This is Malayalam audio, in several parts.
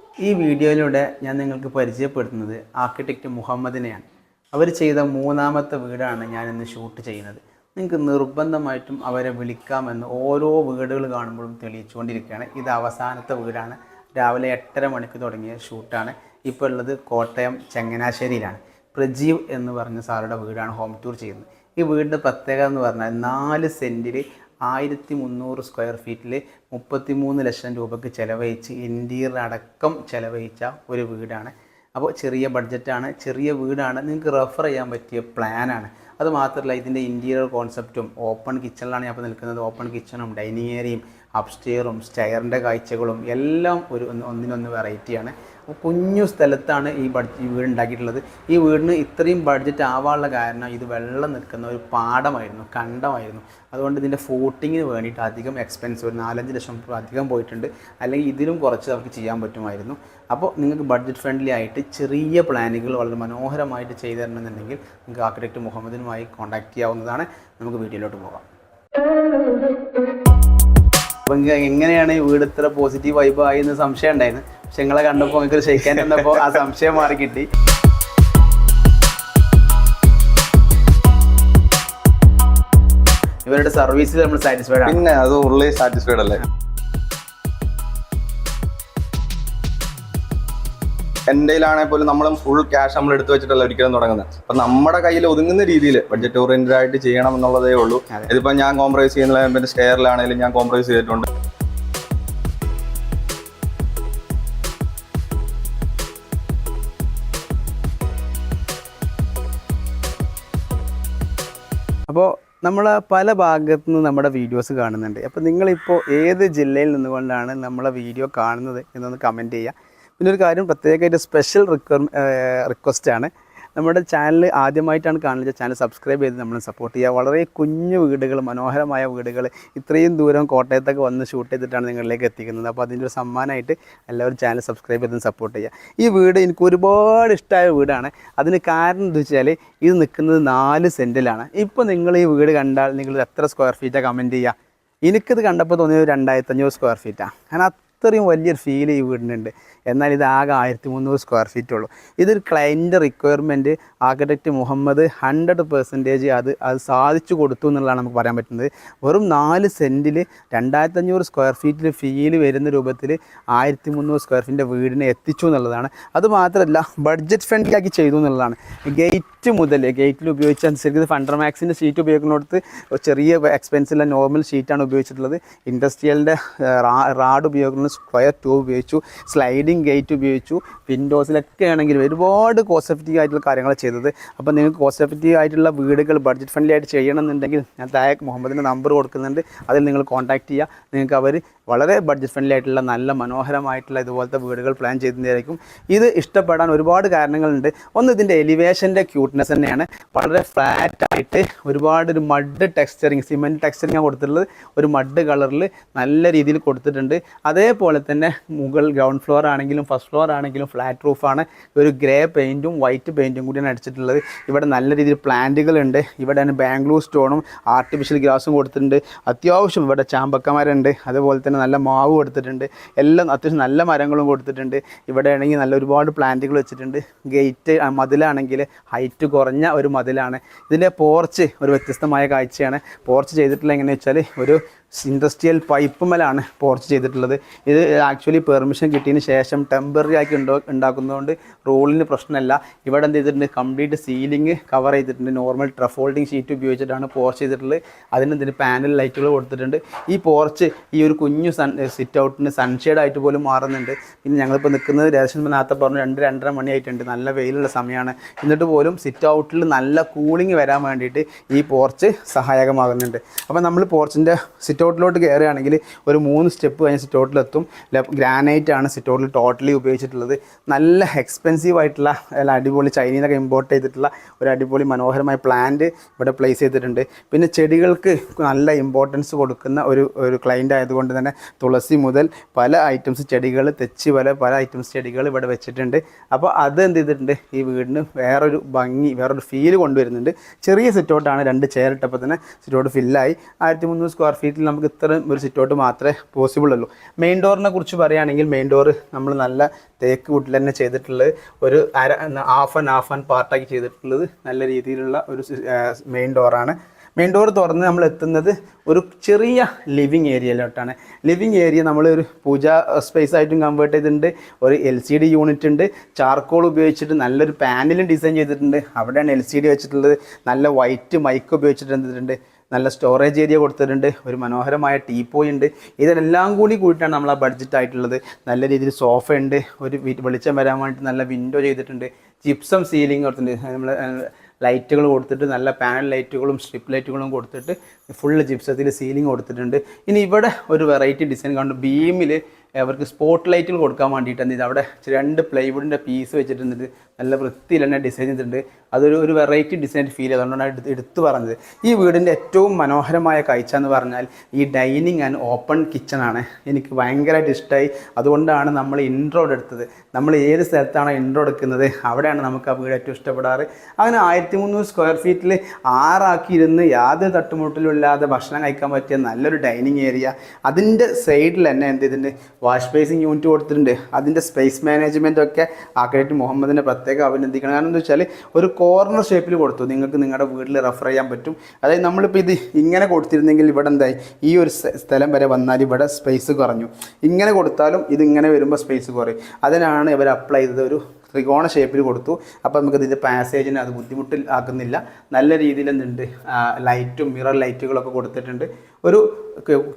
ഈ വീഡിയോയിലൂടെ ഞാൻ നിങ്ങൾക്ക് പരിചയപ്പെടുത്തുന്നത് ആർക്കിടെക്റ്റ് മുഹമ്മദിനെയാണ്. അവർ ചെയ്ത മൂന്നാമത്തെ വീടാണ് ഞാൻ ഇന്ന് ഷൂട്ട് ചെയ്യുന്നത്. നിങ്ങൾക്ക് നിർബന്ധമായിട്ടും അവരെ വിളിക്കാമെന്ന് ഓരോ വീടുകൾ കാണുമ്പോഴും തെളിയിച്ചുകൊണ്ടിരിക്കുകയാണ്. ഇത് അവസാനത്തെ വീടാണ്. രാവിലെ 8:30 മണിക്ക് തുടങ്ങിയ ഷൂട്ടാണ്. ഇപ്പോൾ ഉള്ളത് കോട്ടയം ചങ്ങനാശ്ശേരിയിലാണ്. പ്രജീവ് എന്ന് പറഞ്ഞ സാറുടെ വീടാണ് ഹോം ടൂർ ചെയ്യുന്നത്. ഈ വീടിൻ്റെ പ്രത്യേകത എന്ന് പറഞ്ഞാൽ 4 സെൻറ്റിൽ 1300 സ്ക്വയർ ഫീറ്റിൽ 33 ലക്ഷം രൂപയ്ക്ക് ചിലവഴിച്ച് ഇൻറ്റീരിയർ അടക്കം ചിലവഴിച്ച ഒരു വീടാണ്. അപ്പോൾ ചെറിയ ബഡ്ജറ്റാണ്, ചെറിയ വീടാണ്, നിങ്ങൾക്ക് റെഫർ ചെയ്യാൻ പറ്റിയ പ്ലാനാണ്. അത് മാത്രമല്ല ഇതിൻ്റെ ഇൻറ്റീരിയർ കോൺസെപ്റ്റും ഓപ്പൺ കിച്ചണിലാണ് ഞാൻ ഇപ്പോൾ നിൽക്കുന്നത്. ഓപ്പൺ കിച്ചണും ഡൈനിങ് ഏരിയയും അപ്സ്റ്റെയറും സ്റ്റെയറിൻ്റെ കാഴ്ചകളും എല്ലാം ഒന്നിനൊന്ന് വെറൈറ്റിയാണ്. അപ്പോൾ കുഞ്ഞു സ്ഥലത്താണ് ഈ വീട് ഉണ്ടാക്കിയിട്ടുള്ളത്. ഈ വീടിന് ഇത്രയും ബഡ്ജറ്റ് ആവാനുള്ള കാരണം ഇത് വെള്ളം നിൽക്കുന്ന ഒരു പാടമായിരുന്നു, കണ്ടമായിരുന്നു. അതുകൊണ്ട് ഇതിൻ്റെ ഫൂട്ടിങ്ങിന് വേണ്ടിയിട്ട് അധികം എക്സ്പെൻസ് ഒരു 4-5 ലക്ഷം രൂപ അധികം പോയിട്ടുണ്ട്. അല്ലെങ്കിൽ ഇതിലും കുറച്ച് നമുക്ക് ചെയ്യാൻ പറ്റുമായിരുന്നു. അപ്പോൾ നിങ്ങൾക്ക് ബഡ്ജറ്റ് ഫ്രണ്ട്ലി ആയിട്ട് ചെറിയ പ്ലാനുകൾ വളരെ മനോഹരമായിട്ട് ചെയ്തു തരണമെന്നുണ്ടെങ്കിൽ നിങ്ങൾക്ക് ആർക്കിടെക്റ്റ് മുഹമ്മദിനുമായി കോൺടാക്ട് ചെയ്യാവുന്നതാണ്. നമുക്ക് വീഡിയോയിലോട്ട് പോകാം. അപ്പം എങ്ങനെയാണ് ഈ വീട് ഇത്ര പോസിറ്റീവ് വൈബ് ആയി എന്ന് സംശയം ഉണ്ടായിരുന്നു. പക്ഷെ നിങ്ങളെ കണ്ടപ്പോൾ നിങ്ങൾക്ക് ഷെയ്ക്കാൻ തന്നപ്പോൾ ആ സംശയം മാറി കിട്ടി. ഇവരുടെ സർവീസിൽ നമ്മൾ സാറ്റിസ്ഫൈഡ് ആണ്. പിന്നെ അത് ഉള്ളി സാറ്റിസ്ഫൈഡ് അല്ലേ. എന്റെയിലാണെങ്കിൽ പോലും നമ്മളും ഫുൾ ക്യാഷ് നമ്മൾ എടുത്തു വെച്ചിട്ടല്ല ഒരിക്കലും തുടങ്ങുന്നത്. അപ്പൊ നമ്മുടെ കയ്യിൽ ഒതുങ്ങുന്ന രീതിയിൽ ബഡ്ജറ്റ് ഓറിയന്റഡ് ആയിട്ട് ചെയ്യണം എന്നുള്ളതേ ഉള്ളൂ. ഇതിപ്പോ ഞാൻ കോംപ്രമൈസ് ചെയ്യുന്നില്ല. പിന്നെ സ്റ്റെയറിലാണെങ്കിലും ഞാൻ കോംപ്രമൈസ് ചെയ്തിട്ടുണ്ട്. അപ്പോൾ നമ്മൾ പല ഭാഗത്തു നിന്ന് നമ്മുടെ വീഡിയോസ് കാണുന്നുണ്ട്. അപ്പോൾ നിങ്ങളിപ്പോൾ ഏത് ജില്ലയിൽ നിന്നുകൊണ്ടാണ് നമ്മളെ വീഡിയോ കാണുന്നത് എന്നൊന്ന് കമൻറ്റ് ചെയ്യുക. പിന്നെ ഒരു കാര്യം പ്രത്യേകമായിട്ട് സ്പെഷ്യൽ റിക്വസ്റ്റാണ്. നമ്മുടെ ചാനൽ ആദ്യമായിട്ടാണ് കാണുന്നത്, ചാനൽ സബ്സ്ക്രൈബ് ചെയ്ത് നമ്മൾ സപ്പോർട്ട് ചെയ്യുക. വളരെ കുഞ്ഞു വീടുകൾ, മനോഹരമായ വീടുകൾ ഇത്രയും ദൂരം കോട്ടയത്തൊക്കെ വന്ന് ഷൂട്ട് ചെയ്തിട്ടാണ് നിങ്ങളിലേക്ക് എത്തിക്കുന്നത്. അപ്പോൾ അതിൻ്റെ ഒരു സമ്മാനമായിട്ട് എല്ലാവരും ചാനൽ സബ്സ്ക്രൈബ് ചെയ്ത് സപ്പോർട്ട് ചെയ്യുക. ഈ വീട് എനിക്ക് ഒരുപാട് ഇഷ്ടമായ വീടാണ്. അതിന് കാരണം എന്താ വെച്ചാൽ ഇത് നിൽക്കുന്നത് 4 സെൻറ്റിലാണ്. ഇപ്പോൾ നിങ്ങൾ ഈ വീട് കണ്ടാൽ നിങ്ങൾ എത്ര സ്ക്വയർ ഫീറ്റാണ് കമൻറ്റ് ചെയ്യുക. എനിക്കിത് കണ്ടപ്പോൾ തോന്നിയത് 2500 സ്ക്വയർ ഫീറ്റാണ്. കാരണം അത്രയും വലിയൊരു ഫീൽ ഈ വീടിനുണ്ട്. എന്നാൽ ഇത് ആകെ 1300 സ്ക്വയർ ഫീറ്റ് ഉള്ളൂ. ഇതൊരു ക്ലയൻറ്റ് റിക്വയർമെൻറ്റ് ആർക്കിടെക്റ്റ് മുഹമ്മദ് 100% അത് സാധിച്ചു കൊടുത്തു എന്നുള്ളതാണ് നമുക്ക് പറയാൻ പറ്റുന്നത്. വെറും 4 സെൻറ്റിൽ 2500 സ്ക്വയർ ഫീറ്റിൽ ഫീൽ വരുന്ന രൂപത്തിൽ 1300 സ്ക്വയർ ഫീറ്റിൻ്റെ വീടിനെ എത്തിച്ചു എന്നുള്ളതാണ്. അതുമാത്രമല്ല ബഡ്ജറ്റ് ഫ്രണ്ട്ലി ആക്കി ചെയ്തു എന്നുള്ളതാണ്. ഗേറ്റിൽ ഉപയോഗിച്ചനുസരിച്ച് ഫണ്ടർമാക്സിൻ്റെ ഷീറ്റ് ഉപയോഗിക്കുന്നിടത്ത് ചെറിയ എക്സ്പെൻസിലുള്ള നോർമൽ ഷീറ്റാണ് ഉപയോഗിച്ചിട്ടുള്ളത്. ഇൻഡസ്ട്രിയലിൻ്റെ റാഡ് ഉപയോഗിക്കുന്ന സ്ക്വയർ ട്യൂബ് ഉപയോഗിച്ചു, സ്ലൈഡിങ് ഗേറ്റ് ഉപയോഗിച്ചു, വിൻഡോസിലൊക്കെ ആണെങ്കിലും ഒരുപാട് കോസ്റ്റ് എഫക്റ്റീവ് ആയിട്ടുള്ള കാര്യങ്ങൾ ചെയ്തത്. അപ്പോൾ നിങ്ങൾക്ക് കോസ്റ്റ് എഫക്റ്റീവ് ആയിട്ടുള്ള വീടുകൾ ബഡ്ജറ്റ് ഫ്രണ്ട്ലി ആയിട്ട് ചെയ്യണമെന്നുണ്ടെങ്കിൽ ഞാൻ താഴെ മുഹമ്മദിൻ്റെ നമ്പർ കൊടുക്കുന്നുണ്ട്. അതിൽ നിങ്ങൾ കോൺടാക്ട് ചെയ്യുക. നിങ്ങൾക്ക് അവർ വളരെ ബഡ്ജറ്റ് ഫ്രണ്ട്ലി ആയിട്ടുള്ള നല്ല മനോഹരമായിട്ടുള്ള ഇതുപോലത്തെ വീടുകൾ പ്ലാൻ ചെയ്തതായിരിക്കും. ഇത് ഇഷ്ടപ്പെടാൻ ഒരുപാട് കാരണങ്ങളുണ്ട്. ഒന്ന്, ഇതിൻ്റെ എലിവേഷൻ്റെ ക്യൂട്ട്നെസ് തന്നെയാണ്. വളരെ ഫ്ലാറ്റായിട്ട് ഒരുപാട് ഒരു മഡ് ടെക്സ്ചറിങ്, സിമെൻറ്റ് ടെക്സ്ചറിങ് കൊടുത്തിട്ടുള്ളത് ഒരു മഡ് കളറിൽ നല്ല രീതിയിൽ കൊടുത്തിട്ടുണ്ട്. അതേപോലെ തന്നെ ഗ്രൗണ്ട് ഫ്ലോർ ആണെങ്കിലും ഫസ്റ്റ് ഫ്ലോർ ആണെങ്കിലും ഫ്ലാറ്റ് റൂഫാണ്. ഒരു ഗ്രേ പെയിൻറ്റും വൈറ്റ് പെയിൻറ്റും കൂടിയാണ് അടിച്ചിട്ടുള്ളത്. ഇവിടെ നല്ല രീതിയിൽ പ്ലാന്റുകളുണ്ട്. ഇവിടെ ബാംഗ്ലൂർ സ്റ്റോണും ആർട്ടിഫിഷ്യൽ ഗ്രാസും കൊടുത്തിട്ടുണ്ട്. അത്യാവശ്യം ഇവിടെ ചാമ്പക്കമരമുണ്ട്. അതുപോലെ തന്നെ നല്ല മാവ് കൊടുത്തിട്ടുണ്ട്. എല്ലാം അത്യാവശ്യം നല്ല മരങ്ങളും കൊടുത്തിട്ടുണ്ട്. ഇവിടെ ആണെങ്കിൽ നല്ല ഒരുപാട് പ്ലാന്റുകൾ വെച്ചിട്ടുണ്ട്. ഗേറ്റ് മതിലാണെങ്കിൽ ഹൈറ്റ് കുറഞ്ഞ ഒരു മതിലാണ്. ഇതിൻ്റെ പോർച്ച് ഒരു വ്യത്യസ്തമായ കാഴ്ചയാണ്. പോർച്ച് ചെയ്തിട്ടുള്ള എങ്ങനെയാണെന്ന് വെച്ചാൽ ഒരു ഇൻഡസ്ട്രിയൽ പൈപ്പ് മേലാണ് പോർച്ച് ചെയ്തിട്ടുള്ളത്. ഇത് ആക്ച്വലി പെർമിഷൻ കിട്ടിയതിന് ശേഷം ടെമ്പററി ആക്കി ഉണ്ടാക്കുന്നതുകൊണ്ട് റൂളിന് പ്രശ്നമല്ല. ഇവിടെ എന്ത് ചെയ്തിട്ടുണ്ട്, കംപ്ലീറ്റ് സീലിംഗ് കവർ ചെയ്തിട്ടുണ്ട്. നോർമൽ ട്രഫോൾഡിങ് ഷീറ്റ് ഉപയോഗിച്ചിട്ടാണ് പോർച്ച് ചെയ്തിട്ടുള്ളത്. അതിന് പാനൽ ലൈറ്റുകൾ കൊടുത്തിട്ടുണ്ട്. ഈ പോർച്ച് ഈ ഒരു കുഞ്ഞു സിറ്റ് ഔട്ടിന് സൺഷെയ്ഡ് ആയിട്ട് പോലും മാറുന്നുണ്ട്. പിന്നെ ഞങ്ങളിപ്പോൾ നിൽക്കുന്നത് ഏകദേശം നേരത്തെ പറഞ്ഞു 2-2:30 മണിയായിട്ടുണ്ട്. നല്ല വെയിലുള്ള സമയമാണ്. എന്നിട്ട് പോലും സിറ്റ് ഔട്ടിൽ നല്ല കൂളിംഗ് വരാൻ വേണ്ടിയിട്ട് ഈ പോർച്ച് സഹായകമാകുന്നുണ്ട്. അപ്പോൾ നമ്മൾ പോർച്ചിൻ്റെ സിറ്റ് ഔട്ടിലോട്ട് കയറുകയാണെങ്കിൽ ഒരു 3 സ്റ്റെപ്പ് കഴിഞ്ഞ് സിറ്റ് ഔട്ടിലെത്തും. ഗ്രാനൈറ്റ് ആണ് സിറ്റ് ഔട്ടിൽ ടോട്ടലി ഉപയോഗിച്ചിട്ടുള്ളത്. നല്ല എക്സ്പെൻസീവ് ആയിട്ടുള്ള അടിപൊളി ചൈനീന്നൊക്കെ ഇമ്പോർട്ട് ചെയ്തിട്ടുള്ള ഒരു അടിപൊളി മനോഹരമായ പ്ലാന്റ് ഇവിടെ പ്ലേസ് ചെയ്തിട്ടുണ്ട്. പിന്നെ ചെടികൾക്ക് നല്ല ഇമ്പോർട്ടൻസ് കൊടുക്കുന്ന ഒരു ക്ലയൻ്റ് ആയതുകൊണ്ട് തന്നെ തുളസി മുതൽ പല ഐറ്റംസ് ചെടികൾ, തെച്ചി പല ഐറ്റംസ് ചെടികൾ ഇവിടെ വെച്ചിട്ടുണ്ട്. അപ്പോൾ അത് എന്ത് ചെയ്തിട്ടുണ്ട്, ഈ വീടിന് വേറൊരു ഭംഗി, വേറൊരു ഫീൽ കൊണ്ടുവരുന്നുണ്ട്. ചെറിയ സിറ്റ് ഔട്ടാണ്. 2 ചെയർ ഇട്ടപ്പോൾ തന്നെ സിറ്റ് ഔട്ട് ഫില്ലായി. 1300 സ്ക്വയർ ഫീറ്റിൽ നമുക്ക് ഇത്രയും ഒരു സിറ്റൗട്ട് മാത്രമേ പോസിബിൾ ഉള്ളൂ. മെയിൻ ഡോറിനെ കുറിച്ച് പറയുകയാണെങ്കിൽ മെയിൻ ഡോർ നമ്മൾ നല്ല തേക്ക് വുഡിൽ തന്നെ ചെയ്തിട്ടുള്ളത്, ഒരു ഹാഫ് ആൻഡ് പാർട്ടാക്കി ചെയ്തിട്ടുള്ളത് നല്ല രീതിയിലുള്ള ഒരു മെയിൻ ഡോറാണ്. മെയിൻ ഡോർ തുറന്ന് നമ്മൾ എത്തുന്നത് ഒരു ചെറിയ ലിവിങ് ഏരിയയിലോട്ടാണ്. ലിവിങ് ഏരിയ നമ്മൾ ഒരു പൂജ സ്പേസ് ആയിട്ടും കൺവേർട്ട് ചെയ്തിട്ടുണ്ട്. ഒരു LCD യൂണിറ്റ് ഉണ്ട്, ചാർക്കോൾ ഉപയോഗിച്ചിട്ട് നല്ലൊരു പാനലും ഡിസൈൻ ചെയ്തിട്ടുണ്ട്. അവിടെയാണ് LCD വെച്ചിട്ടുള്ളത്. നല്ല വൈറ്റ് മൈക്ക് ഉപയോഗിച്ചിട്ടുണ്ട്. നല്ല സ്റ്റോറേജ് ഏരിയ കൊടുത്തിട്ടുണ്ട്. ഒരു മനോഹരമായ ടീപ്പോയ് ഉണ്ട്. ഇതെല്ലാം കൂടിയിട്ടാണ് നമ്മൾ ആ ബഡ്ജറ്റ് ആയിട്ടുള്ളത്. നല്ല രീതിയിൽ സോഫ ഉണ്ട്, ഒരു വെളിച്ചം വരാൻ വേണ്ടിയിട്ട് നല്ല വിൻഡോ ചെയ്തിട്ടുണ്ട്. ജിപ്സം സീലിംഗ് കൊടുത്തിട്ടുണ്ട്. നമ്മൾ ലൈറ്റുകൾ കൊടുത്തിട്ട് നല്ല പാനൽ ലൈറ്റുകളും സ്ട്രിപ്പ് ലൈറ്റുകളും കൊടുത്തിട്ട് ഫുള്ള് ജിപ്സത്തിൽ സീലിംഗ് കൊടുത്തിട്ടുണ്ട്. ഇനി ഇവിടെ ഒരു വെറൈറ്റി ഡിസൈൻ കാണുന്നു. ബീമിൽ അവർക്ക് സ്പോട്ട് ലൈറ്റുകൾ കൊടുക്കാൻ വേണ്ടിയിട്ടാണ് ഇത് അവിടെ 2 പ്ലൈവുഡിൻ്റെ പീസ് വെച്ചിട്ടുണ്ട്. നല്ല വൃത്തിയിൽ തന്നെ ഡിസൈൻ ചെയ്തിട്ടുണ്ട്. അതൊരു വെറൈറ്റി ഡിസൈൻ ഫീൽ ചെയ്ത്, അതുകൊണ്ടാണ് എടുത്തു പറഞ്ഞത്. ഈ വീടിൻ്റെ ഏറ്റവും മനോഹരമായ കാഴ്ച എന്ന് പറഞ്ഞാൽ ഈ ഡൈനിങ് ആൻഡ് ഓപ്പൺ കിച്ചണാണ്. എനിക്ക് ഭയങ്കരമായിട്ട് ഇഷ്ടമായി. അതുകൊണ്ടാണ് നമ്മൾ ഇൻട്രോ എടുത്തത്. നമ്മൾ ഏത് സ്ഥലത്താണ് ഇൻട്രോ എടുക്കുന്നത് അവിടെയാണ് നമുക്ക് ആ വീട് ഏറ്റവും ഇഷ്ടപ്പെടാറ്. അങ്ങനെ 1300 സ്ക്വയർ ഫീറ്റിൽ 6 ആക്കിയിരുന്ന് യാതൊരു തട്ടുമുട്ടിലും ഇല്ലാതെ ഭക്ഷണം കഴിക്കാൻ പറ്റിയ നല്ലൊരു ഡൈനിങ് ഏരിയ. അതിൻ്റെ സൈഡിൽ തന്നെ എന്ത് ചെയ്തിട്ടുണ്ട്, വാഷ് ബേസിൻ യൂണിറ്റ് കൊടുത്തിട്ടുണ്ട്. അതിൻ്റെ സ്പേസ് മാനേജ്മെൻ്റ് ഒക്കെ ആർക്കിടെക്ട് മുഹമ്മദിനെ പ്രത്യേകം അഭിനന്ദിക്കണം. കാരണം എന്താ വെച്ചാൽ ഒരു കോർണർ ഷേപ്പിൽ കൊടുത്തു. നിങ്ങൾക്ക് നിങ്ങളുടെ വീട്ടിൽ റെഫർ ചെയ്യാൻ പറ്റും. അതായത് നമ്മളിപ്പോൾ ഇത് ഇങ്ങനെ കൊടുത്തിരുന്നെങ്കിൽ ഇവിടെ എന്തായി, ഈ ഒരു സ്ഥലം വരെ വന്നാൽ ഇവിടെ സ്പേസ് കുറഞ്ഞു. ഇങ്ങനെ കൊടുത്താലും ഇതിങ്ങനെ വരുമ്പോൾ സ്പേസ് കുറയും. അതിനാണ് ഇവർ അപ്ലൈ ചെയ്തത്. ഒരു ത്രികോണ ഷേപ്പിൽ കൊടുത്തു. അപ്പോൾ നമുക്ക് ഇതിൻ്റെ പാസേജിന് അത് ബുദ്ധിമുട്ടിൽ ആക്കുന്നില്ല. നല്ല രീതിയിൽ എന്തുണ്ട്, ലൈറ്റും മിറർ ലൈറ്റുകളൊക്കെ കൊടുത്തിട്ടുണ്ട്. ഒരു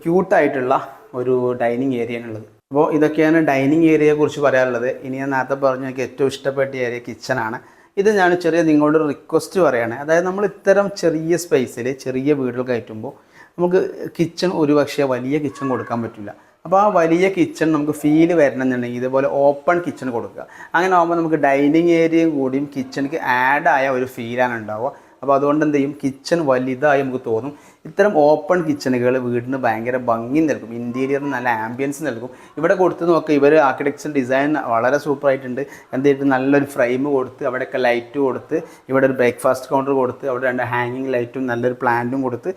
ക്യൂട്ടായിട്ടുള്ള ഒരു ഡൈനിങ് ഏരിയയാണുള്ളത്. അപ്പോൾ ഇതൊക്കെയാണ് ഡൈനിങ് ഏരിയയെക്കുറിച്ച് പറയാനുള്ളത്. ഇനി ഞാൻ നേരത്തെ പറഞ്ഞു എനിക്ക് ഏറ്റവും ഇഷ്ടപ്പെട്ട ഏരിയ കിച്ചണാണ്. ഇത് ഞാൻ നിങ്ങളോട് റിക്വസ്റ്റ് പറയുകയാണ്. അതായത് നമ്മൾ ഇത്തരം ചെറിയ സ്പേസിൽ ചെറിയ വീടുകൾ കയറ്റുമ്പോൾ നമുക്ക് കിച്ചൺ ഒരുപക്ഷെ വലിയ കിച്ചൺ കൊടുക്കാൻ പറ്റില്ല. അപ്പോൾ ആ വലിയ കിച്ചൺ നമുക്ക് ഫീൽ വരണമെന്നുണ്ടെങ്കിൽ ഇതുപോലെ ഓപ്പൺ കിച്ചൺ കൊടുക്കുക. അങ്ങനെ ആകുമ്പോൾ നമുക്ക് ഡൈനിങ് ഏരിയയും കൂടിയും കിച്ചണിക്ക് ആഡായ ഒരു ഫീലാണ് ഉണ്ടാവുക. അപ്പോൾ അതുകൊണ്ട് എന്ത് ചെയ്യും, കിച്ചൺ വലുതായി നമുക്ക് തോന്നും. ഇത്തരം ഓപ്പൺ കിച്ചണുകൾ വീടിന് ഭയങ്കര ഭംഗി നൽകും, ഇൻറ്റീരിയറിന് നല്ല ആംബിയൻസ് നൽകും. ഇവിടെ കൊടുത്ത് നോക്കുക, ഇവർ ആർക്കിടെക്ചർ ഡിസൈൻ വളരെ സൂപ്പറായിട്ടുണ്ട്. എന്തിട്ട് നല്ലൊരു ഫ്രെയിം കൊടുത്ത് അവിടെയൊക്കെ ലൈറ്റ് കൊടുത്ത് ഇവിടെ ഒരു ബ്രേക്ക്ഫാസ്റ്റ് കൗണ്ടർ കൊടുത്ത് അവിടെ 2 ഹാങ്ങിങ് ലൈറ്റും നല്ലൊരു പ്ലാന്റും കൊടുത്ത്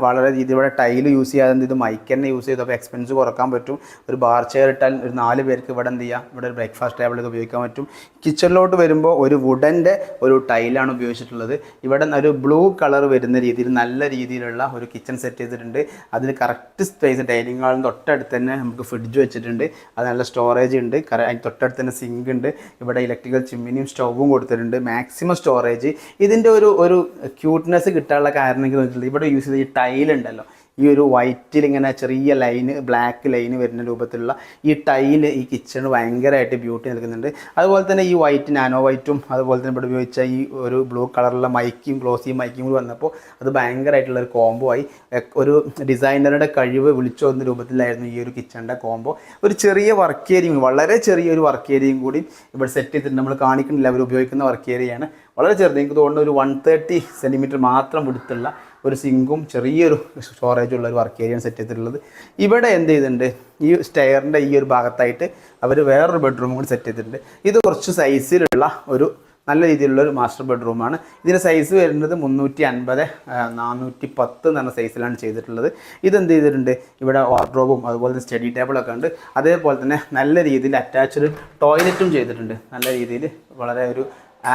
വളരെ രീതിയിൽ ഇവിടെ ടൈല് യൂസ് ചെയ്യാതെ ഇത് മൈക്ക് തന്നെ യൂസ് ചെയ്ത് അപ്പോൾ എക്സ്പെൻസ് കുറക്കാൻ പറ്റും. ഒരു ബാർ ചെയർ ഇട്ടാൽ ഒരു 4 പേർക്ക് ഇവിടെ എന്ത് ചെയ്യാം, ഇവിടെ ഒരു ബ്രേക്ക്ഫാസ്റ്റ് ടേബിൾ ഇത് ഉപയോഗിക്കാൻ പറ്റും. കിച്ചണിലോട്ട് വരുമ്പോൾ ഒരു വുഡൻ്റെ ഒരു ടൈലാണ് ഉപയോഗിച്ചിട്ടുള്ളത്. ഇവിടെ ഒരു ബ്ലൂ കളർ വരുന്ന രീതിയിൽ നല്ല രീതിയിലുള്ള ഒരു കിച്ചൺ സെറ്റ് ചെയ്തിട്ടുണ്ട്. അതിന് കറക്റ്റ് സ്പേസ്, ഡൈനിങ് ഹാളിന് തൊട്ടടുത്ത് തന്നെ നമുക്ക് ഫ്രിഡ്ജ് വെച്ചിട്ടുണ്ട്. അത് നല്ല സ്റ്റോറേജ് ഉണ്ട്. അതിന് തൊട്ടടുത്ത് തന്നെ സിങ്ക് ഉണ്ട്. ഇവിടെ ഇലക്ട്രിക്കൽ ചിമ്മിനിയും സ്റ്റൗവും കൊടുത്തിട്ടുണ്ട്. Maximum storage. ഇതിൻ്റെ ഒരു ക്യൂട്ട്നെസ് കിട്ടാനുള്ള കാരണം എന്ന് വെച്ചിട്ടുള്ളത് ഇവിടെ യൂസ് ചെയ്ത ഈ ടൈലുണ്ടല്ലോ, ഈ ഒരു വൈറ്റിൽ ഇങ്ങനെ ചെറിയ ലൈന്, ബ്ലാക്ക് ലൈന് വരുന്ന രൂപത്തിലുള്ള ഈ ടൈല് ഈ കിച്ചണ് ഭയങ്കരമായിട്ട് ബ്യൂട്ടി നൽകുന്നുണ്ട്. അതുപോലെ തന്നെ ഈ വൈറ്റ്, നാനോ വൈറ്റും അതുപോലെ തന്നെ ഇവിടെ ഉപയോഗിച്ച ഈ ഒരു ബ്ലൂ കളറുള്ള മൈക്കും ഗ്ലോസി മൈക്കും കൂടി വന്നപ്പോൾ അത് ഭയങ്കരമായിട്ടുള്ളൊരു കോംബോ ആയി. ഒരു ഡിസൈനറുടെ കഴിവ് വിളിച്ചു വന്ന രൂപത്തിലായിരുന്നു ഈ ഒരു കിച്ചണിൻ്റെ കോംബോ. ഒരു ചെറിയ വർക്ക് ഏരിയയും, വളരെ ചെറിയൊരു വർക്ക് ഏരിയയും കൂടി ഇവിടെ സെറ്റ് ചെയ്തിട്ടുണ്ട്. നമ്മൾ കാണിക്കുന്നില്ല, അവർ ഉപയോഗിക്കുന്ന വർക്ക് ഏരിയയാണ്. വളരെ ചെറുത്, എനിക്ക് തോന്നുന്നു ഒരു 130 സെൻറ്റിമീറ്റർ മാത്രം വിടുത്തുള്ള ഒരു സിങ്കും ചെറിയൊരു സ്റ്റോറേജുള്ള ഒരു വർക്ക് ഏരിയയാണ് സെറ്റ് ചെയ്തിട്ടുള്ളത്. ഇവിടെ എന്ത് ചെയ്തിട്ടുണ്ട്, ഈ സ്റ്റെയറിൻ്റെ ഈ ഒരു ഭാഗത്തായിട്ട് അവർ വേറൊരു ബെഡ്റൂം കൂടി സെറ്റ് ചെയ്തിട്ടുണ്ട്. ഇത് കുറച്ച് സൈസിലുള്ള ഒരു നല്ല രീതിയിലുള്ള ഒരു മാസ്റ്റർ ബെഡ്റൂമാണ്. ഇതിൻ്റെ സൈസ് വരുന്നത് 350 410 എന്ന് പറഞ്ഞ സൈസിലാണ് ചെയ്തിട്ടുള്ളത്. ഇതെന്ത് ചെയ്തിട്ടുണ്ട്, ഇവിടെ വാർഡ്രോബും അതുപോലെ തന്നെ സ്റ്റഡി ടേബിളൊക്കെ ഉണ്ട്. അതേപോലെ തന്നെ നല്ല രീതിയിൽ അറ്റാച്ച്ഡ് ടോയ്ലറ്റും ചെയ്തിട്ടുണ്ട്. നല്ല രീതിയിൽ വളരെ ഒരു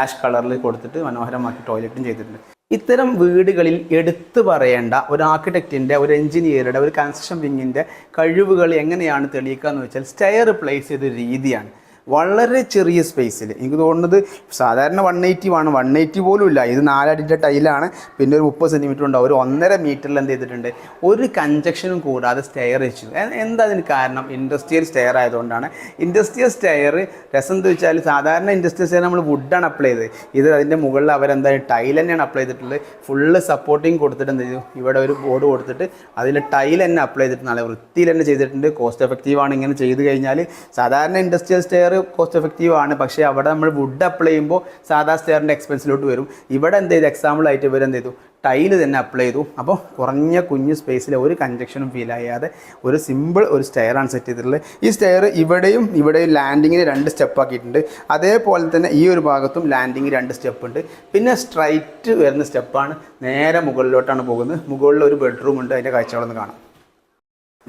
ആഷ് കളറിൽ കൊടുത്തിട്ട് മനോഹരമാക്കി ടോയ്ലറ്റും ചെയ്തിട്ടുണ്ട്. ഇത്തരം വീടുകളിൽ എടുത്തു പറയേണ്ട ഒരു ആർക്കിടെക്റ്റിൻ്റെ, ഒരു എഞ്ചിനീയറുടെ, ഒരു കൺസ്ട്രക്ഷൻ വിങ്ങിൻ്റെ കഴിവുകൾ എങ്ങനെയാണ് തെളിയിക്കുക എന്ന് വെച്ചാൽ സ്റ്റെയർ പ്ലേസ് ചെയ്ത രീതിയാണ്. വളരെ ചെറിയ സ്പേസിൽ, എനിക്ക് തോന്നുന്നത് സാധാരണ 180 ആണ്, 180 പോലും ഇല്ല. ഇത് 4 അടിയുടെ ടൈലാണ്. പിന്നെ ഒരു 30 സെൻറ്റിമീറ്റർ ഉണ്ടാവും. ഒരു 1.5 മീറ്ററിൽ എന്ത് ചെയ്തിട്ടുണ്ട്, ഒരു കൺജക്ഷനും കൂടാതെ സ്റ്റെയർ വെച്ചു. എന്താ അതിന് കാരണം? ഇൻഡസ്ട്രിയൽ സ്റ്റെയർ ആയതുകൊണ്ടാണ്. ഇൻഡസ്ട്രിയൽ സ്റ്റെയർ രസം എന്താ വെച്ചാൽ സാധാരണ ഇൻഡസ്ട്രിയൽ സ്റ്റെയർ നമ്മൾ വുഡാണ് അപ്ലൈ ചെയ്തത്. ഇത് അതിൻ്റെ മുകളിൽ അവരെന്തായാലും ടൈൽ തന്നെയാണ് അപ്ലൈ ചെയ്തിട്ടുള്ളത്. ഫുള്ള് സപ്പോർട്ടിങ് കൊടുത്തിട്ട് എന്ത് ചെയ്തു, ഇവിടെ ഒരു ബോർഡ് കൊടുത്തിട്ട് അതിൽ ടൈൽ തന്നെ അപ്ലൈ ചെയ്തിട്ട് നല്ല വൃത്തിയിൽ തന്നെ ചെയ്തിട്ടുണ്ട്. കോസ്റ്റ് എഫക്റ്റീവാണ് ഇങ്ങനെ ചെയ്ത് കഴിഞ്ഞാൽ. സാധാരണ ഇൻഡസ്ട്രിയൽ സ്റ്റെയർ കോസ്റ്റ് എഫക്റ്റീവ് ആണ്, പക്ഷേ അവിടെ നമ്മൾ വുഡ് അപ്ലൈ ചെയ്യുമ്പോൾ സാധാ സ്റ്റെയറിൻ്റെ എക്സ്പെൻസിലോട്ട് വരും. ഇവിടെ എന്ത് ചെയ്തു, എക്സാമ്പിളായിട്ട് ഇവരെന്ത് ചെയ്തു, ടൈല് തന്നെ അപ്ലൈ ചെയ്തു. അപ്പോൾ കുറഞ്ഞ കുഞ്ഞ് സ്പേസിൽ ഒരു കൺജക്ഷനും ഫീൽ ചെയ്യാതെ ഒരു സിമ്പിൾ ഒരു സ്റ്റെയറാണ് സെറ്റ് ചെയ്തിട്ടുള്ളത്. ഈ സ്റ്റെയർ ഇവിടെയും ലാൻഡിങ്ങിന് 2 സ്റ്റെപ്പ് ആക്കിയിട്ടുണ്ട്. അതേപോലെ തന്നെ ഈ ഒരു ഭാഗത്തും ലാൻഡിങ് 2 സ്റ്റെപ്പ് ഉണ്ട്. പിന്നെ സ്ട്രൈറ്റ് വരുന്ന സ്റ്റെപ്പാണ് നേരെ മുകളിലോട്ടാണ് പോകുന്നത്. മുകളിൽ ഒരു ബെഡ്റൂം ഉണ്ട്, അതിൻ്റെ കാഴ്ചകളൊന്ന് കാണാം.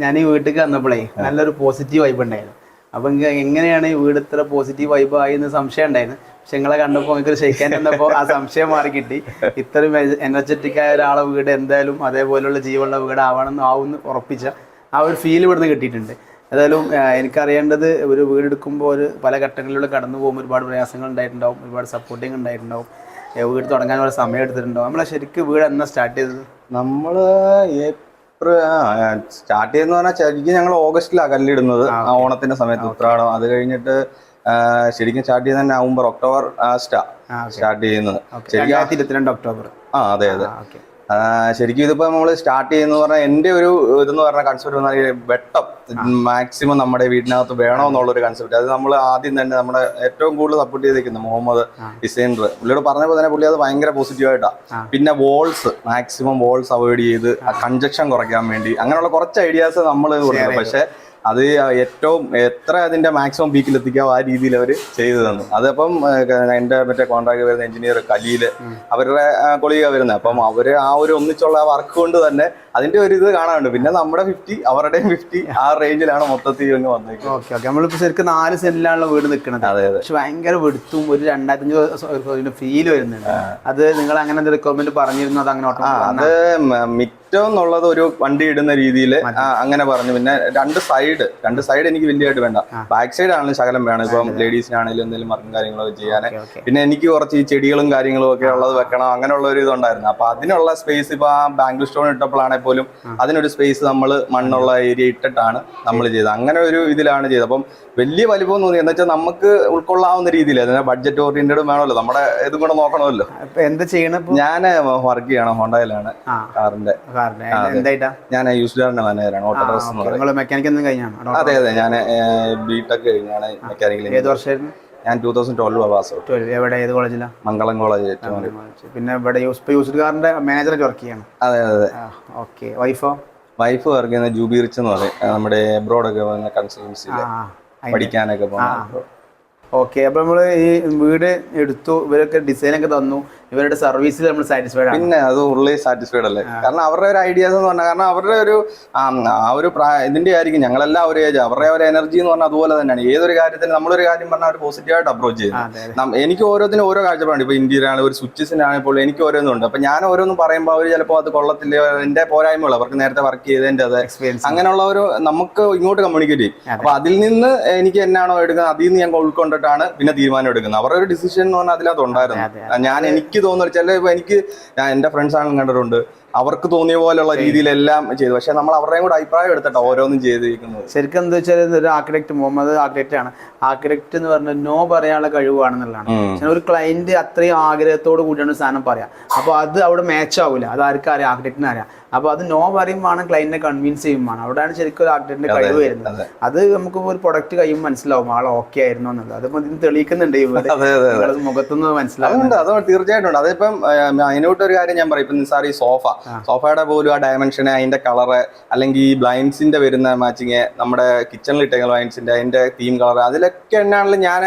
ഞാൻ ഈ വീട്ടിലേക്ക് വന്നപ്പോഴേ നല്ലൊരു പോസിറ്റീവ് വൈബ് ഉണ്ടായിരുന്നു. അപ്പം എങ്ങനെയാണ് ഈ വീട് ഇത്ര പോസിറ്റീവ് വൈബ് ആയി എന്ന് സംശയം ഉണ്ടായിരുന്നു. പക്ഷെ നിങ്ങളെ കണ്ടപ്പോൾ നിങ്ങൾക്ക് ക്ഷയിക്കാൻ തന്നപ്പോൾ ആ സംശയം മാറി കിട്ടി. ഇത്രയും എനർജറ്റിക് ആയ ഒരാളെ വീട് എന്തായാലും അതേപോലെയുള്ള ജീവനുള്ള വീട് ആവുമെന്ന് ഉറപ്പിച്ച ആ ഒരു ഫീൽ ഇവിടുന്ന് കിട്ടിയിട്ടുണ്ട്. ഏതായാലും എനിക്കറിയേണ്ടത് ഒരു വീടെടുക്കുമ്പോൾ പല ഘട്ടങ്ങളിലൂടെ കടന്നു പോകുമ്പോൾ ഒരുപാട് പ്രയാസങ്ങൾ ഉണ്ടായിട്ടുണ്ടാവും, ഒരുപാട് സപ്പോർട്ടിങ് ഉണ്ടായിട്ടുണ്ടാവും, വീട് തുടങ്ങാൻ ഒരു സമയം എടുത്തിട്ടുണ്ടാവും. നമ്മളെ ശരിക്കും വീട് എന്നാ സ്റ്റാർട്ട് ചെയ്തത്? നമ്മൾ സ്റ്റാർട്ട് ചെയ്യുന്ന പറഞ്ഞാൽ ശരിക്കും ഞങ്ങൾ ഓഗസ്റ്റിലാണ് കല്ലിടുന്നത്, ഓണത്തിന്റെ സമയത്ത് ഉത്രാടം. അത് കഴിഞ്ഞിട്ട് ശരിക്കും സ്റ്റാർട്ട് ചെയ്യുന്നത് നവംബർ ഒക്ടോബർ സ്റ്റാർട്ട് ചെയ്യുന്നത്. 2022 ഒക്ടോബർ. അതെ അതെ. ശരിക്കും ഇതിപ്പോ നമ്മൾ സ്റ്റാർട്ട് ചെയ്യുന്നത് പറഞ്ഞാൽ എൻ്റെ ഒരു ഇതെന്ന് പറഞ്ഞ കൺസെപ്റ്റ് പറഞ്ഞാൽ വെട്ടം മാക്സിമം നമ്മുടെ വീടിനകത്ത് വേണമെന്നുള്ളൊരു കൺസെപ്റ്റ്. അത് നമ്മൾ ആദ്യം തന്നെ നമ്മുടെ ഏറ്റവും കൂടുതൽ സപ്പോർട്ട് ചെയ്തിരിക്കുന്നത് മുഹമ്മദ് ഡിസൈനർ, പുള്ളിയോട് പറഞ്ഞപ്പോൾ തന്നെ പുള്ളി അത് ഭയങ്കര പോസിറ്റീവായിട്ടാണ്. പിന്നെ വോൾസ് മാക്സിമം വോൾസ് അവോയ്ഡ് ചെയ്ത് കൺജക്ഷൻ കുറയ്ക്കാൻ വേണ്ടി അങ്ങനെയുള്ള കുറച്ച് ഐഡിയാസ് നമ്മൾ കൊടുക്കുന്നത്. പക്ഷേ അത് ഏറ്റവും എത്ര അതിന്റെ മാക്സിമം പീക്കിൽ എത്തിക്കാവും ആ രീതിയിൽ അവർ ചെയ്തു തന്നു. അതപ്പം എൻ്റെ മറ്റേ കോൺട്രാക്ട് വരുന്ന എഞ്ചിനീയർ കലീല് അവരുടെ കൊളീഗ വരുന്നത്. അപ്പം അവര് ആ ഒരു ഒന്നിച്ചുള്ള വർക്ക് കൊണ്ട് തന്നെ അതിന്റെ ഒരു ഇത് കാണാനുണ്ട്. പിന്നെ നമ്മുടെ 50 അവരുടെയും 50 ആ റേഞ്ചിലാണ് മൊത്തത്തിൽ അങ്ങ് വന്നേക്കുന്നത്. നമ്മളിപ്പോ ശരിക്കും 4 സെന്റിലാണല്ലോ വീട് നിൽക്കുന്നത്. അതെ അതെ. പക്ഷെ ഭയങ്കര വെടുത്തും ഒരു 2500 ഫീൽ വരുന്നുണ്ട്. അത് നിങ്ങൾ അങ്ങനെ റിക്വയർമെന്റ് പറഞ്ഞിരുന്നു? അത് അങ്ങനെ അത് മിറ്റം എന്നുള്ളത് ഒരു വണ്ടി ഇടുന്ന രീതിയിൽ അങ്ങനെ പറഞ്ഞു. പിന്നെ രണ്ട് സൈഡ് എനിക്ക് വലിയതായിട്ട് വേണ്ട, ബാക്ക് സൈഡ് ആണെങ്കിലും ശകലം വേണം. ഇപ്പം ലേഡീസിനാണെങ്കിലും എന്തെങ്കിലും വർക്കും കാര്യങ്ങളൊക്കെ ചെയ്യാൻ. പിന്നെ എനിക്ക് കുറച്ച് ഈ ചെടികളും കാര്യങ്ങളും ഒക്കെ ഉള്ളത് വെക്കണം, അങ്ങനെയുള്ള ഒരു ഇതുണ്ടായിരുന്നു. അപ്പൊ അതിനുള്ള സ്പേസ് ഇപ്പൊ ആ ബാംഗ്ലൂർ സ്റ്റോൺ ഇട്ടപ്പോഴാണെങ്കിൽ പോലും അതിനൊരു സ്പേസ് നമ്മൾ മണ്ണുള്ള ഏരിയ ഇട്ടിട്ടാണ് നമ്മൾ ചെയ്തത്. അങ്ങനെ ഒരു ഇതിലാണ് ചെയ്തത്. അപ്പം വലിയ വലിപ്പം തോന്നി എന്ന് വെച്ചാൽ നമുക്ക് ഉൾക്കൊള്ളാവുന്ന രീതിയിൽ അതിന് ബഡ്ജറ്റ് ഓറിയന്റഡ് വേണമല്ലോ, നമ്മുടെ ഇതും കൂടെ നോക്കണമല്ലോ. എന്താ ചെയ്യണം? ഞാൻ വർക്ക് ചെയ്യണം, ഹോണ്ടയിലാണ് കാറിന്റെ. ഞാൻ യൂസ്ഡ് കാറിന്റെ മാനേജറാണ്. ഓട്ടോ മെക്കാനിക് ഒന്നും കഴിഞ്ഞാണ്? അതെ അതെ, ഞാൻ ബിടെക് കഴിഞ്ഞാണ് മെക്കാനിക്കൽ. ഏത് വർഷമായിരുന്നു? ഞാൻ 2012 പാസ് ഔട്ട്. എവിടെ, ഏത് കോളേജിലാണ്? മംഗളം കോളേജ്. പിന്നെ ഇവിടെ യൂസ്ഡ് കാറിന്റെ മാനേജറായിട്ട് വർക്ക് ചെയ്യണം? അതെ അതെ. ഓക്കെ. വൈഫ് വർക്ക് ചെയ്യുന്ന ജൂബി റിച്ച് എന്ന് പറയും, നമ്മുടെ എബ്രോഡൊക്കെ പോകുന്ന കൺസൾട്ടൻസിയിൽ പഠിക്കാനൊക്കെ പോകുന്നത്. ഓക്കെ. അപ്പൊ നമ്മള് ഈ വീട് എടുത്തു, ഇവരൊക്കെ ഡിസൈനൊക്കെ തന്നു, ഇവരുടെ സർവീസിൽ നമ്മൾ സാറ്റിസ്ഫൈഡ് ആണ്? പിന്നെ അത് ഉള്ളി സാറ്റിസ്ഫൈഡ് അല്ലേ. കാരണം അവരുടെ ഒരു ഐഡിയാസ് എന്ന് പറഞ്ഞാൽ, കാരണം അവരുടെ ഒരു ആ ഒരു ഇതിന്റെ ആയിരിക്കും ഞങ്ങളെല്ലാം ഒരു ഏജ്, അവരുടെ ഒരു എനർജി എന്ന് പറഞ്ഞാൽ അതുപോലെ തന്നെയാണ്. ഏതൊരു കാര്യത്തിന് നമ്മളൊരു കാര്യം പറഞ്ഞാൽ അവർ പോസിറ്റീവായിട്ട് അപ്രോച്ച് ചെയ്യുന്നത്. എനിക്ക് ഓരോന്നിനും ഓരോ കാഴ്ചപ്പാടുണ്ട്. ഇപ്പൊ ഇന്ത്യയിലാണ് ഒരു സ്വിച്ചസിനാണെങ്കിൽ എനിക്ക് ഓരോന്നുണ്ട്. അപ്പൊ ഞാൻ ഓരോന്നും പറയുമ്പോൾ അവർ ചിലപ്പോൾ അത് കൊള്ളത്തില്ല, എന്റെ പോരായ്മകൾ അവർക്ക് നേരത്തെ വർക്ക് ചെയ്തതിന്റെ അത് അങ്ങനെയുള്ള ഒരു നമുക്ക് ഇങ്ങോട്ട് കമ്മ്യൂണിക്കേറ്റ് ചെയ്യും. അപ്പൊ അതിൽ നിന്ന് എനിക്ക് എന്നാണോ എടുക്കുന്നത് അതിൽ നിന്ന് ഞാൻ ഉൾക്കൊണ്ടിട്ടാണ് പിന്നെ തീരുമാനം എടുക്കുന്നത്. അവരുടെ ഒരു ഡിസിഷൻ എന്ന് പറഞ്ഞാൽ അതിനകത്ത് ഉണ്ടായിരുന്നു. ഞാൻ എനിക്ക് തോന്നുന്നു ചില എനിക്ക് എന്റെ ഫ്രണ്ട്സ് ആണെങ്കിലും കണ്ടിട്ടുണ്ട്, അവർക്ക് തോന്നിയ പോലെയുള്ള രീതിയിലെല്ലാം ചെയ്തു. പക്ഷെ നമ്മൾ അവരുടെയും കൂടെ അഭിപ്രായം എടുത്തിട്ടോ ഓരോന്നും ചെയ്തിരിക്കുന്നത്. ശരിക്കും എന്താ വെച്ചാൽ ഒരു ആർക്കിടെക്ട്, മുഹമ്മദ് ആർക്കിടെക്ട് ആണ്. ആർക്കിടെക്ട് എന്ന് പറഞ്ഞാൽ നോ പറയാനുള്ള കഴിവാണെന്നുള്ളതാണ്. പക്ഷെ ഒരു ക്ലയന്റ് അത്രയും ആഗ്രഹത്തോട് കൂടിയാണ് സാധനം പറയാം. അപ്പോൾ അത് അവിടെ മാച്ച് ആവില്ല. അത് ആർക്കും അറിയാം, ആർക്കിടെക്റ്റിന് അറിയാം. അപ്പോൾ അത് നോ പറയുമ്പോൾ ക്ലയന്റിനെ കൺവിൻസ് ചെയ്യുമ്പോൾ അവിടെയാണ് ശരിക്കും ഒരു ആർക്കിടെക്റ്റിന്റെ കഴിവ് വരുന്നത്. അത് നമുക്ക് ഒരു പ്രൊഡക്റ്റ് കഴിയുമ്പോൾ മനസ്സിലാവും ആൾ ഓക്കെ ആയിരുന്നു എന്നുള്ളത്. അതിപ്പോ ഇതിന് തെളിയിക്കുന്നുണ്ട് മുഖത്തുനിന്ന് മനസ്സിലാവുന്നുണ്ട്. അത് തീർച്ചയായിട്ടും. അതിപ്പം അതിനോട്ടൊരു കാര്യം ഞാൻ പറയും. ഇപ്പൊ നിസാർ ഈ സോഫയുടെ പോലും ആ ഡയമെൻഷന്, അതിന്റെ കളറ്, അല്ലെങ്കിൽ ഈ ബ്ലൈൻഡ്സിന്റെ വരുന്ന മാച്ചിങ്, നമ്മുടെ കിച്ചണിൽ ഇട്ടേക്കുന്ന ബ്ലൈൻഡ്സിന്റെ അതിന്റെ തീം കളർ, അതിലൊക്കെ എന്നാണെങ്കിലും ഞാൻ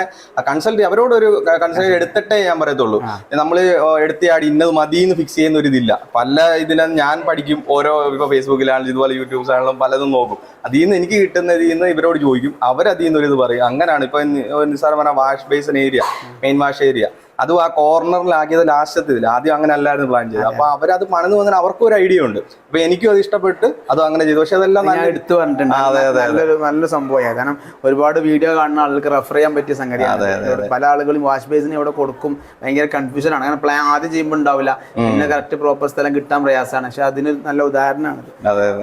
കൺസൾട്ട് അവരോടൊരു കൺസൾട്ട് എടുത്തിട്ടേ ഞാൻ പറയത്തുള്ളൂ. നമ്മൾ എടുത്തിയാടി ഇന്നത് മതിയെന്ന് ഫിക്സ് ചെയ്യുന്ന ഒരു ഇതില്ല. പല ഇതിലും ഞാൻ പഠിക്കും, ഓരോ ഇപ്പൊ ഫേസ്ബുക്കിലാണെങ്കിലും ഇതുപോലെ യൂട്യൂബ് ചാനലും പലതും നോക്കും. അതിൽ നിന്ന് എനിക്ക് കിട്ടുന്ന ഇതിൽ നിന്ന് ഇവരോട് ചോദിക്കും, അവരതിൽ നിന്നൊരു ഇത് പറയും. അങ്ങനെയാണ് ഇപ്പൊ നിസാർ പറഞ്ഞ wash basin area, main wash area, അതും ആ കോർണറിലാക്കിയത് ലാസ്റ്റത്തിൽ. ആദ്യം അങ്ങനെ അല്ലായിരുന്നു പ്ലാൻ ചെയ്തത്. അപ്പൊ അവരത് പണിത് വന്നാൽ അവർക്കും ഒരു ഐഡിയ ഉണ്ട്. അപ്പൊ എനിക്കും അത് ഇഷ്ടപ്പെട്ട് അതും അങ്ങനെ ചെയ്തു. പക്ഷെ അതെല്ലാം നല്ല എടുത്തു പറഞ്ഞിട്ടുണ്ട്. നല്ല സംഭവമായി. കാരണം ഒരുപാട് വീഡിയോ കാണുന്ന ആൾക്ക് റെഫർ ചെയ്യാൻ പറ്റിയ സംഗതിയാണ്. പല ആളുകളും വാഷ് ബേസിന് ഇവിടെ കൊടുക്കും, ഭയങ്കര കൺഫ്യൂഷൻ ആണ്. അങ്ങനെ പ്ലാൻ ആദ്യം ചെയ്യുമ്പോൾ ഉണ്ടാവില്ല, പിന്നെ കറക്റ്റ് പ്രോപ്പർ സ്ഥലം കിട്ടാൻ പ്രയാസമാണ്. പക്ഷെ അതിന് നല്ല ഉദാഹരണമാണ്.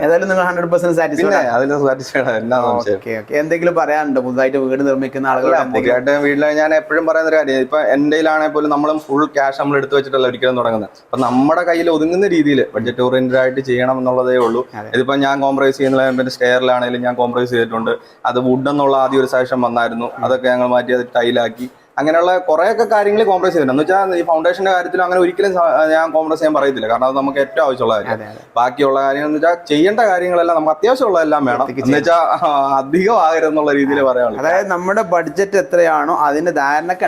ഏതായാലും നിങ്ങൾ 100% സാറ്റിസ്ഫൈഡ്. എന്തെങ്കിലും പറയാനുണ്ടോ പുതുതായിട്ട് വീട് നിർമ്മിക്കുന്ന ആളുകൾ? വീട്ടിൽ ഞാൻ എപ്പോഴും പറയുന്ന ഒരു കാര്യം, ഇപ്പൊ എന്റെ പോലും നമ്മളും ഫുൾ ക്യാഷ് നമ്മൾ എടുത്തു വെച്ചിട്ടല്ല ഒരിക്കലും തുടങ്ങുന്നത്. അപ്പൊ നമ്മുടെ കയ്യിൽ ഒതുങ്ങുന്ന രീതിയിൽ ബഡ്ജറ്റ് ഓറിയന്റഡ് ആയിട്ട് ചെയ്യണം എന്നുള്ളതേ ഉള്ളൂ. ഇതിപ്പോ ഞാൻ കോംപ്രമൈസ് ചെയ്യുന്ന പിന്നെ സ്റ്റെയറിലാണെങ്കിലും ഞാൻ കോംപ്രമൈസ് ചെയ്തിട്ടുണ്ട്. അത് വുഡ് എന്നുള്ള ആദ്യം ഒരു സജഷൻ വന്നായിരുന്നു, അതൊക്കെ ഞങ്ങൾ മാറ്റി അത് ടൈലാക്കി. അങ്ങനെയുള്ള കുറേയൊക്കെ കാര്യങ്ങൾ കോംപ്രമൈസ് ചെയ്യുന്നുണ്ട്. എന്ന് വെച്ചാൽ ഈ ഫൗണ്ടേഷന്റെ കാര്യത്തിൽ അങ്ങനെ ഒരിക്കലും ഞാൻ കോംപ്രമൈസ് ചെയ്യാൻ പറയത്തില്ല. കാരണം അത് നമുക്ക് ഏറ്റവും ആവശ്യമുള്ള കാര്യം. ബാക്കിയുള്ള കാര്യങ്ങൾ എന്ന് വെച്ചാൽ ചെയ്യേണ്ട കാര്യങ്ങളെല്ലാം നമുക്ക് അത്യാവശ്യമുള്ളതെല്ലാം വേണം. എന്ന് വെച്ചാൽ അധികം ആകരുതെന്നുള്ള രീതിയിൽ പറയാനുള്ളൂ. അതായത് നമ്മുടെ ബഡ്ജറ്റ് എത്രയാണോ അതിന്റെ ധാരണക്ക്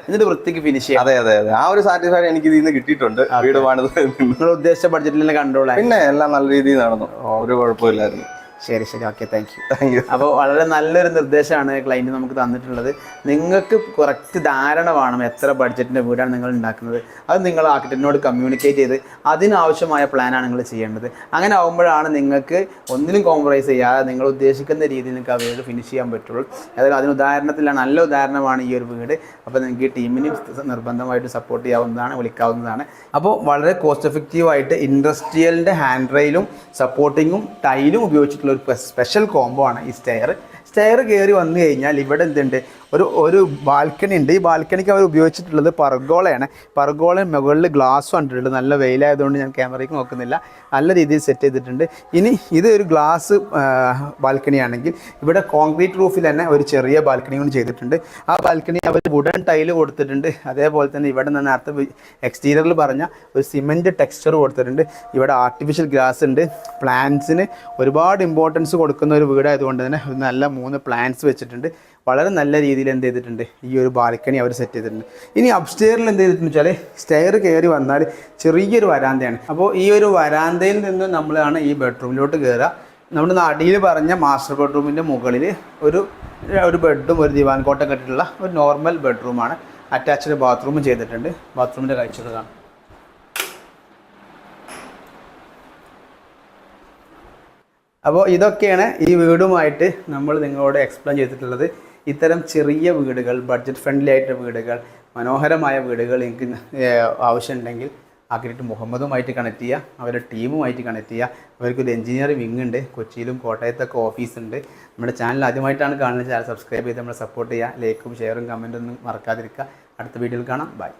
എന്നിട്ട് വൃത്തിക്ക് ഫിനിഷ് ചെയ്യാം. അതെ അതെ അതെ. ആ ഒരു സാറ്റിസ്ഫാക്ഷൻ എനിക്ക് ഇതിൽ നിന്ന് കിട്ടിയിട്ടുണ്ട്. വീട് പണിത് നിങ്ങൾ ഉദ്ദേശിച്ച ബഡ്ജറ്റിൽ കൺട്രോൾ. പിന്നെ എല്ലാം നല്ല രീതിയിൽ നടന്നു, ഒരു കുഴപ്പമില്ലായിരുന്നു. ശരി ശരി, okay, thank you. Thank you. അപ്പോൾ വളരെ നല്ലൊരു നിർദ്ദേശമാണ് ക്ലയൻറ്റ് നമുക്ക് തന്നിട്ടുള്ളത്. നിങ്ങൾക്ക് കറക്റ്റ് ധാരണ വേണം എത്ര ബഡ്ജറ്റിൻ്റെ വീടാണ് നിങ്ങൾ ഉണ്ടാക്കുന്നത്. അത് നിങ്ങൾ ആർക്കിടെക്റ്റിനോട് കമ്മ്യൂണിക്കേറ്റ് ചെയ്ത് അതിനാവശ്യമായ പ്ലാനാണ് നിങ്ങൾ ചെയ്യേണ്ടത്. അങ്ങനെ ആകുമ്പോഴാണ് നിങ്ങൾക്ക് ഒന്നിനും കോംപ്രമൈസ് ചെയ്യാതെ നിങ്ങൾ ഉദ്ദേശിക്കുന്ന രീതിയിൽ നിങ്ങൾക്ക് ആ വീട് ഫിനിഷ് ചെയ്യാൻ പറ്റുള്ളൂ. അതായത് അതിന് ഉദാഹരണത്തിലാണ്, നല്ല ഉദാഹരണമാണ് ഈ ഒരു വീട്. അപ്പോൾ നിങ്ങൾക്ക് ഈ ടീമിന് നിർബന്ധമായിട്ട് സപ്പോർട്ട് ചെയ്യാവുന്നതാണ്, വിളിക്കാവുന്നതാണ്. അപ്പോൾ വളരെ കോസ്റ്റ് എഫക്റ്റീവായിട്ട് ഇൻഡസ്ട്രിയലിൻ്റെ ഹാൻഡ് റെയിലും സപ്പോർട്ടിങ്ങും ടൈലും ഉപയോഗിച്ചിട്ടുള്ള ഒരു സ്പെഷ്യൽ കോംബോ ആണ് ഈ സ്റ്റെയർ കയറി വന്നു കഴിഞ്ഞാൽ ഇവിടെ എന്തുണ്ട്, ഒരു ബാൽക്കണി ഉണ്ട്. ഈ ബാൽക്കണിക്ക് അവർ ഉപയോഗിച്ചിട്ടുള്ളത് പർഗോളയാണ്. പർഗോള മുകളിൽ ഗ്ലാസ് കണ്ടിട്ടുണ്ട്. നല്ല വെയിലായതുകൊണ്ട് ഞാൻ ക്യാമറയ്ക്ക് നോക്കുന്നില്ല, നല്ല രീതിയിൽ സെറ്റ് ചെയ്തിട്ടുണ്ട്. ഇനി ഇത് ഒരു ഗ്ലാസ് ബാൽക്കണി ആണെങ്കിൽ ഇവിടെ കോൺക്രീറ്റ് റൂഫിൽ തന്നെ ഒരു ചെറിയ ബാൽക്കണി കൊണ്ട് ചെയ്തിട്ടുണ്ട്. ആ ബാൽക്കണി അവർ വുഡൻ ടൈല് കൊടുത്തിട്ടുണ്ട്. അതേപോലെ തന്നെ ഇവിടെ നിന്ന് നേരത്തെ എക്സ്റ്റീരിയറിൽ പറഞ്ഞ ഒരു സിമെൻറ്റ് ടെക്സ്ചർ കൊടുത്തിട്ടുണ്ട്. ഇവിടെ ആർട്ടിഫിഷ്യൽ ഗ്രാസ് ഉണ്ട്. പ്ലാന്റ്സിന് ഒരുപാട് ഇമ്പോർട്ടൻസ് കൊടുക്കുന്ന ഒരു വീടായതുകൊണ്ട് തന്നെ നല്ല 3 പ്ലാന്റ്സ് വെച്ചിട്ടുണ്ട്. വളരെ നല്ല രീതിയിൽ എന്ത് ചെയ്തിട്ടുണ്ട്, ഈ ഒരു ബാൽക്കണി അവർ സെറ്റ് ചെയ്തിട്ടുണ്ട്. ഇനി അപ്സ്റ്റെയറിൽ എന്ത് ചെയ്തിട്ടുണ്ടെന്ന് വെച്ചാൽ സ്റ്റെയർ കയറി വന്നാൽ ചെറിയൊരു വരാന്തയാണ്. അപ്പോൾ ഈ ഒരു വരാന്തയിൽ നിന്ന് നമ്മളാണ് ഈ ബെഡ്റൂമിലോട്ട് കയറുക. നമ്മുടെ അടിയിൽ പറഞ്ഞ മാസ്റ്റർ ബെഡ്റൂമിൻ്റെ മുകളിൽ ഒരു ബെഡും ഒരു ദിവാൻ കോട്ടൊക്കെ ഇട്ടിട്ടുള്ള ഒരു നോർമൽ ബെഡ്റൂമാണ്. അറ്റാച്ച്ഡ് ബാത്റൂമും ചെയ്തിട്ടുണ്ട്. ബാത്റൂമിൻ്റെ കാഴ്ചകൾ കാണാം. അപ്പോൾ ഇതൊക്കെയാണ് ഈ വീടുമായിട്ട് നമ്മൾ നിങ്ങളോട് എക്സ്പ്ലെയിൻ ചെയ്തിട്ടുള്ളത്. ഇത്തരം ചെറിയ വീടുകൾ, ബഡ്ജറ്റ് ഫ്രണ്ട്ലി ആയിട്ടുള്ള വീടുകൾ, മനോഹരമായ വീടുകൾ നിങ്ങൾക്ക് ആവശ്യമുണ്ടെങ്കിൽ ആർക്കിടെക്ട് മുഹമ്മദുമായിട്ട് കണക്ട് ചെയ്യുക, അവരുടെ ടീമുമായിട്ട് കണക്ട് ചെയ്യുക. അവർക്കൊരു എഞ്ചിനീയറിംഗ് വിങ് ഉണ്ട്, കൊച്ചിയിലും കോട്ടയത്തൊക്കെ ഓഫീസുണ്ട്. നമ്മുടെ ചാനൽ ആദ്യമായിട്ടാണ് കാണുന്നത്, ചാനൽ സബ്സ്ക്രൈബ് ചെയ്ത് നമ്മളെ സപ്പോർട്ട് ചെയ്യുക. ലൈക്കും ഷെയറും കമൻറ്റൊന്നും മറക്കാതിരിക്കുക. അടുത്ത വീഡിയോയിൽ കാണാം. ബൈ.